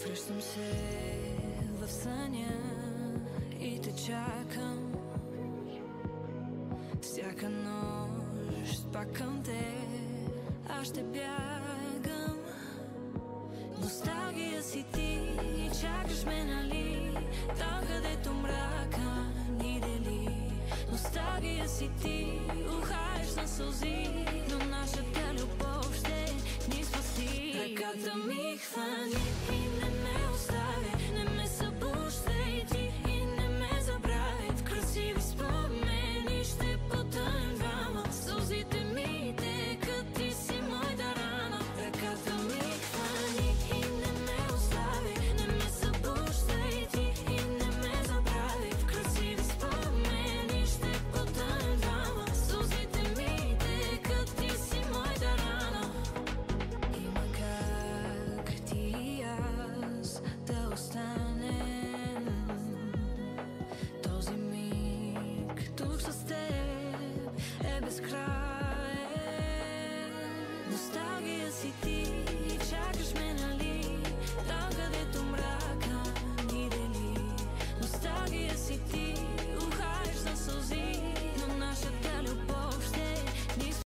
Връщам се в съня и те чакам всяка нощ пак към те. Аз ще бягам. Носталгия си ти, чакаш ме, нали? Там, където мрака ни дели. Носталгия си ти, ухаеш на сълзи, но нашата любов ще ни спаси. Ръката ми хвани и не ме остави, не ме събуждай ти и не ме забравяй. В красиви спомени ще потънем двама, сълзите ми текат, ти си моята рана. Ръката ми хвани и не ме остави, не ме събуждай ти и не ме забравяй. В красиви спомени ще потънем двама, сълзите ми текат, ти си моята рана. Има как ти и аз да останем този миг тук с теб е безкраен. Носталгия си ти, чакаш ме, нали? Там, където